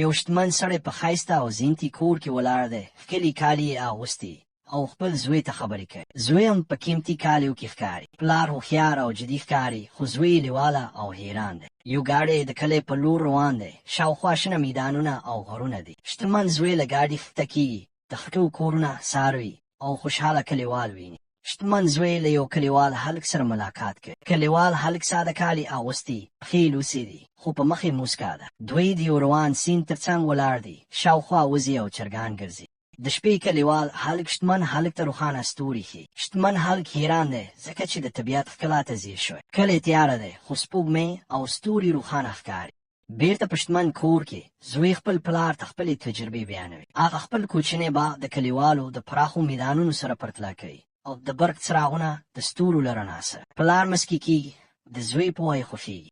یو شتمن سړی په ښایسته او زینتي کور کې ولاړ دی. ښکلي کالي یې اغوستي او خپل زوی ته خبرې کوي. زوی هم په قیمتي کالیو کې ښکاري. پلار هوښیار او جدي ښکاري، خو زوی لیواله او حیران دی. یو ګاډی د کلي په لور روان دی. شاوخوا شنه میدانونه او غرونه دي. شتمن زوی له ګاډي ښکته کېږي، د خټو کورونه څاروي او خوشحاله کلیوال ویني. شتمن زوی له یو کلیوال هلک سره ملاقات کوي. کلیوال هلک ساده کالي اغوستي، پښې لوڅې دي، خو په مخ یې موسکا ده. دوی د یو روان سیند تر څنګ ولاړ دي. شاوخوا وزې او چرګان ګرځي. د شپې کلیوال هلک شتمن هلک ته روښانه ستوري ښیي. شتمن هلک حیران دی ځکه چې د طبیعت ښکلا ته ځیر شوی. کلی تیاره دی، خو سپوږمۍ او ستوري روښانه ښکاري. بیرته په شتمن کور کې زوی خپل پلار ته خپلې تجربې بیانوي. هغه خپل کوچنی باغ د کلیوالو د پراخو میدانونو سره پرتله کوي او د برق څراغونه د ستورو له رڼا سره. پلار مسکی کېږي، د زوی پوهه یې خوښېږي.